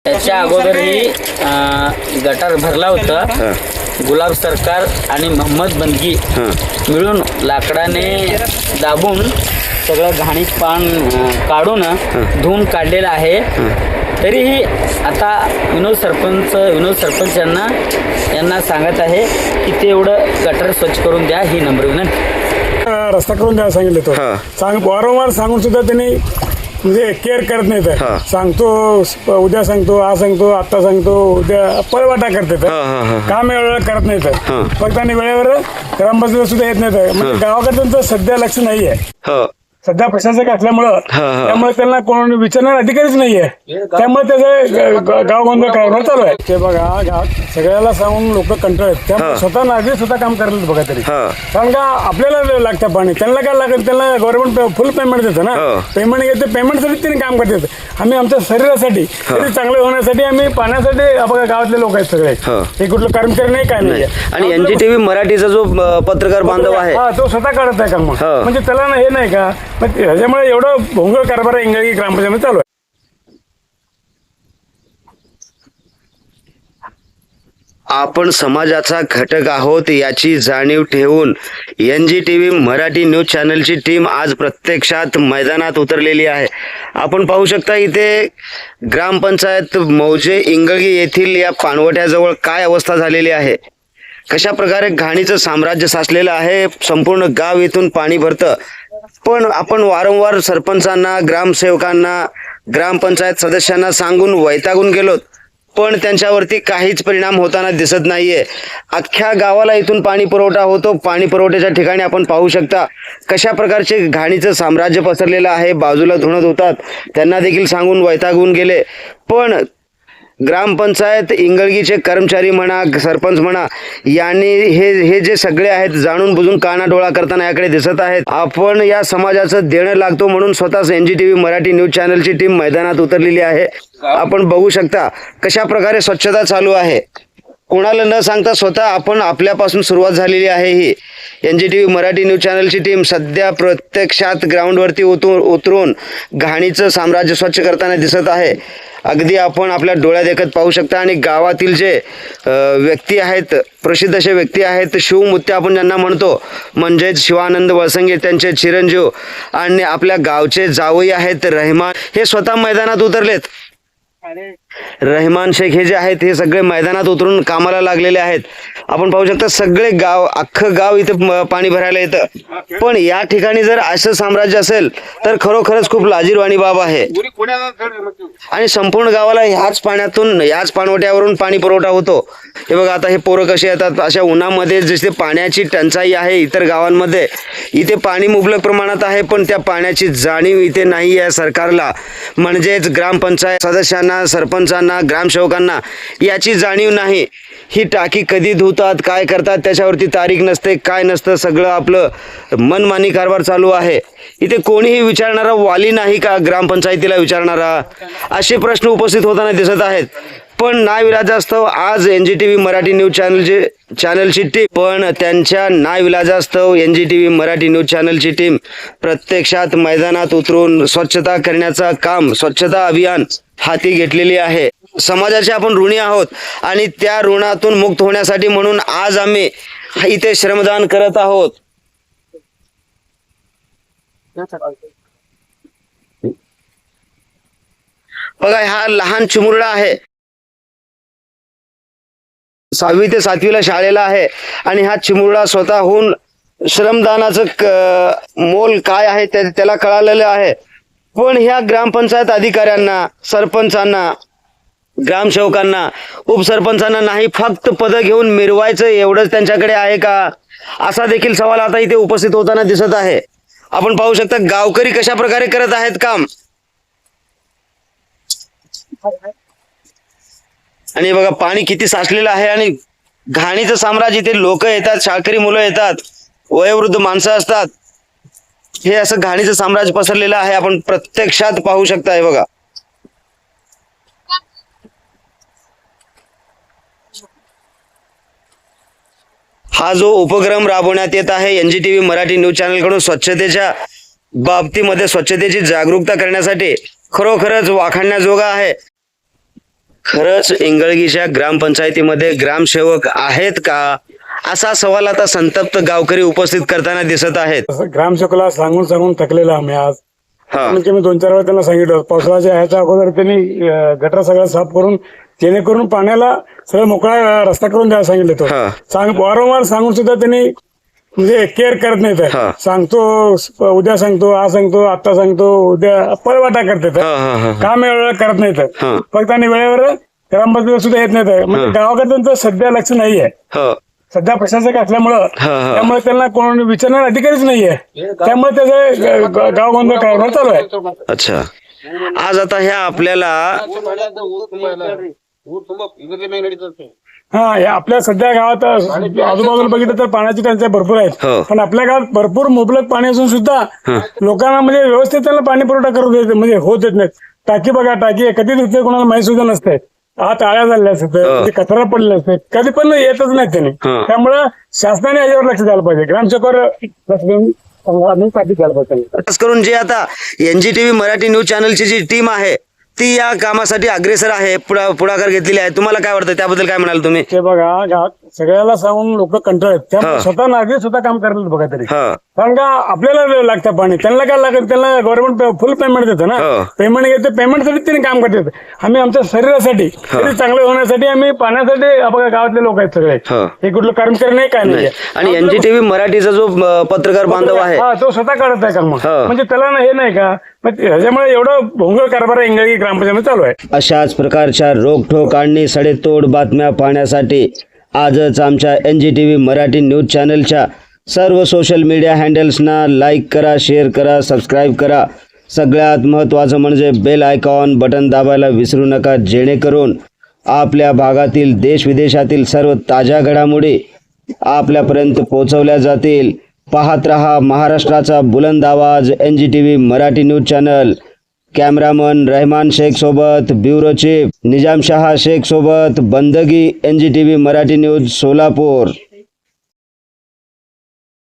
त्याच्या अगोदरही गटार भरला होता. गुलाब सरकार आणि मोहम्मद बंदगी मिळून लाकडाने दाबून सगळं घाणीत पान काढून धुवून काढलेलं आहे. तरीही आता विनोद सरपंच यांना सांगत आहे की ते एवढं गटार स्वच्छ करून द्या, ही नम्र विनंती. रस्ता करून द्यायला सांगितलं तो वारंवार सांगून सुद्धा त्यांनी म्हणजे केअर करत नाही. तर सांगतो उद्या सांगतो, आज सांगतो, आता सांगतो, उद्या पळवाटा करतात. काम वेळेवर करत नाही. तर फक्त आणि वेळेवर ग्रामपंचायत सुद्धा येत नाही. म्हणजे गावाकडे सध्या लक्ष नाहीये. सध्या प्रशासक असल्यामुळं त्यामुळे त्यांना कोण विचारणार अधिकारीच नाहीये. त्यामुळे त्याचं गाव गोंधळ करायला चालू आहे. ते बघा सगळ्याला सांगून लोक कंटाळत, त्यामुळे स्वतः नागरिक स्वतः काम करायला बघा तरी. कारण का आपल्याला लागतं पाणी, त्यांना काय लागेल, त्यांना गव्हर्नमेंट फुल पेमेंट देतं ना. पेमेंट घेते, पेमेंटसाठी त्यांनी काम करतात. आम्ही आमच्या शरीरासाठी चांगलं होण्यासाठी आम्ही पाण्यासाठी बघा गावातले लोक आहेत सगळे. हे कुठलं कर्मचारी नाही, काय नाही. आणि NGTV मराठीचा जो पत्रकार बांधव आहे तो स्वतः काढत आहे काम. म्हणजे त्याला हे नाही का, ह्याच्यामुळे एवढं भोंगळ कारभार इंगळगी ग्रामपंचायत चालू आहे. आपण समाजाचा घटक आहोत याची जाणीव ठेवून NGTV मराठी न्यूज चॅनलची टीम आज प्रत्यक्षात मैदानात उतरलेली आहे. आपण पाहू शकता इथे ग्रामपंचायत मौजे इंगळगी येथील या पाणवठ्याजवळ काय अवस्था झालेली आहे, कशा प्रकारे घाणीचं साम्राज्य साचलेलं आहे. संपूर्ण गाव इथून पाणी भरतं. पण आपण वारंवार सरपंचांना, ग्रामसेवकांना, ग्रामपंचायत सदस्यांना सांगून वैतागून गेलोत, पण त्यांच्यावरती काहीच परिणाम होताना दिसत नाहीये. अख्ख्या गावाला इथून पाणी पुरवठा होतो. पाणी पुरवठ्याच्या ठिकाणी आपण पाहू शकता कशा प्रकारचे घाणीचं साम्राज्य पसरलेलं आहे. बाजूला धुणत होतात, त्यांना देखील सांगून वैतागून गेले. पण ग्रामपंचायत इंगळगीचे कर्मचारी म्हणा, सरपंच म्हणा, यांनी हे जे सगळे आहेत जाणून बुजून कानाडोळा करताना याकडे दिसत आहेत. आपण या समाजाचं देणं लागतो म्हणून स्वतःच NGTV मराठी न्यूज चॅनलची टीम मैदानात उतरलेली आहे. आपण बघू शकता कशा प्रकारे स्वच्छता चालू आहे. कोणाला न सांगता स्वतः आपण आपल्यापासून सुरुवात झालेली आहे. ही NGTV मराठी न्यूज चॅनलची टीम सध्या प्रत्यक्षात ग्राउंडवरती उतरून घाणीचं साम्राज्य स्वच्छ करताना दिसत आहे. अगदी आपण आपल्या डोळ्या देखत पाहू शकता. आणि गावातील जे व्यक्ती आहेत, प्रसिद्ध असे व्यक्ती आहेत, शिवमुत्ते आपण ज्यांना म्हणतो, म्हणजेच शिवानंद वळसंगे, त्यांचे चिरंजीव आणि आपल्या गावचे जावई आहेत रहमान, हे स्वतः मैदानात उतरलेत. रहमान शेख हे जे आहेत हे सगळे मैदानात उतरून कामाला लागलेले आहेत. आपण पाहू शकता सगळे गाव, अख्खं गाव इथे पाणी भरायला येतं. पण या ठिकाणी जर असं साम्राज्य असेल तर खरोखरच खूप लाजिरवाणी बाब आहे. आणि संपूर्ण गावाला ह्याच पाण्यातून, याच पाणवठ्यावरून पाणी पुरवठा होतो. हे बघा आता हे पोरं कसे येतात अशा उन्हामध्ये. जसे पाण्याची टंचाई आहे इतर गावांमध्ये, इथे पाणी मुबलक प्रमाणात आहे, पण त्या पाण्याची जाणीव इथे नाही आहे सरकारला. म्हणजेच ग्रामपंचायत सदस्यांना, सरपंचांना, ग्रामसेवकांना याची जाणीव नाही. ही टाकी कधी धुतात, काय करतात त्याच्यावरती तारीख नसते, काय नसतं. सगळं आपलं मनमानी कारभार चालू आहे. इथे कोणीही विचारणारा वाली नाही का, ग्रामपंचायतीला विचारणारा, असे प्रश्न उपस्थित होताना दिसत आहेत. पण नाईलाजास्तव आज NGTV मराठी न्यूज चॅनलची टीम, पण त्यांच्या नाईलाजास्तव NGTV मराठी न्यूज चॅनलची टीम प्रत्यक्षात मैदानात उतरून स्वच्छता करण्याचा काम, स्वच्छता अभियान हाती घेतलेली आहे. समाजाचे आपण ऋणी आहोत आणि त्या ऋणातून मुक्त होण्यासाठी म्हणून आज आम्ही इथे श्रमदान करत आहोत. बघा हा लहान चिमुरडा आहे, 6वी ते 7वीला शाळेला आहे. आणि हा चिमुरडा स्वतःहून श्रमदानाचं मोल काय आहे त्याला कळालेलं आहे. पण ह्या ग्रामपंचायत अधिकाऱ्यांना, सरपंचांना, ग्रामसेवकांना, उपसरपंचांना नाही फक्त पदं घेऊन मिरवायचं एवढंच त्यांच्याकडे आहे का, असा देखील सवाल आता इथे उपस्थित होताना दिसत आहे. आपण पाहू शकता गावकरी कशा प्रकारे करत आहेत काम. आणि बघा पाणी किती साचलेलं आहे आणि घाणीचं साम्राज्य. इथे लोक येतात, शाळकरी मुलं येतात, वयोवृद्ध माणसं असतात. हे असं घाणीचं साम्राज्य पसरलेलं आहे. आपण प्रत्यक्षात पाहू शकता. हे बघा हा जो उपक्रम राबवण्यात येत आहे NGTV मराठी न्यूज चॅनल कडून स्वच्छतेच्या बाबतीमध्ये, स्वच्छतेची जागरूकता करण्यासाठी, खरोखरच वाखाणण्याजोगा आहे. खरंच इंगळगीच्या ग्रामपंचायतीमध्ये ग्रामसेवक आहेत का, असा सवाल आता संतप्त गावकरी उपस्थित करताना दिसत आहेत. ग्रामसेवकाला सांगून सांगून थकलेलो आम्ही आज. हा म्हणजे मी 2-4 वेळा त्यांना सांगितलं पावसाळ्याच्या ह्याच्या अगोदर त्यांनी गटर सगळं साफ करून जेणेकरून पाण्याला सगळं मोकळा रस्ता करून द्यायला सांगितलं हा. वारंवार सांगून सुद्धा त्यांनी म्हणजे केअर करत नाही तर हा. सांगतो उद्या सांगतो आज सांगतो आता सांगतो उद्या पळवाटा करते हा, हा, हा. काम वेळेवर करत नाही तर हा. फक्त आणि वेळेवर ग्रामपंचायत सुद्धा येत नाही तर म्हणजे गावाकडे त्यांचं सध्या लक्ष नाहीये. हो सध्या प्रशासक असल्यामुळं हा, हा. त्यामुळे त्यांना कोण विचारणार अधिकारीच नाहीये. त्यामुळे त्याचं गाव गोंधळ कारभार चालू आहे. अच्छा. आज आता ह्या आपल्याला हा हे आपल्या सध्या गावात आजूबाजूला बघितलं तर पाण्याची टंचाई भरपूर हो. आहे. पण आपल्या गावात भरपूर मुबलक पाणी असून सुद्धा लोकांना म्हणजे व्यवस्थित त्यांना पाणी पुरवठा करून देत म्हणजे होत येत नाही. टाकी बघा टाकी कधी दिसते कोणाला माहिती सुद्धा नसते. आत आळ्या झालेल्या असतात म्हणजे कचरा पडलेला असते कधी पण येतच नाही त्यांनी. त्यामुळं शासनाने याच्यावर लक्ष द्यायला पाहिजे. ग्रामसेवकावर लक्ष देऊन आम्ही पाठी द्यायला पाहिजे. खास करून जे आता NGTV मराठी न्यूज चॅनलची जी टीम आहे ती या कामासाठी अग्रेसर आहे, पुढाकार घेतलेली आहे. तुम्हाला काय वाटतं त्याबद्दल, काय म्हणाल तुम्ही? ते बघा गावात सगळ्याला सांगून लोक कंटाळत त्यामुळे स्वतः नागरिक स्वतः काम करायला बघा तरी. कारण का आपल्याला लागतं पाणी त्यांना काय लागत, त्यांना गव्हर्नमेंट फुल पेमेंट देतं ना. पेमेंट घेते पेमेंटसाठी त्यांनी काम करतात. आम्ही आमच्या शरीरासाठी शरीर चांगलं होण्यासाठी आम्ही पाण्यासाठी बघा गावातले लोक आहेत सगळे. हे कुठलं कर्मचारी नाही काय नाही. आणि NGTV मराठीचा जो पत्रकार बांधव आहे तो स्वतः करत आहे काम. म्हणजे त्याला हे नाही का ह्याच्यामुळे एवढं भोंगळ कारभार इंगळगी ग्रामपंचायत चालू आहे. अशाच प्रकारच्या रोखठोक आणि सडेतोड बातम्या पाहण्यासाठी आजच आमच्या NGTV मराठी न्यूज चॅनलच्या सर्व सोशल मीडिया हँडल्सना लाईक करा, शेअर करा, सबस्क्राईब करा. सगळ्यात महत्त्वाचं म्हणजे बेल आयकॉन बटन दाबायला विसरू नका, जेणेकरून आपल्या भागातील देश विदेशातील सर्व ताज्या घडामोडी आपल्यापर्यंत पोहोचवल्या जातील. पाहत रहा महाराष्ट्राचा बुलंद आवाज NGTV Marathi news channel. Cameraman Rahman Shaikh सोबत, ब्युरो चीफ निजामशाह शेख सोबत, बंदगी NGTV मराठी न्यूज सोलापूर.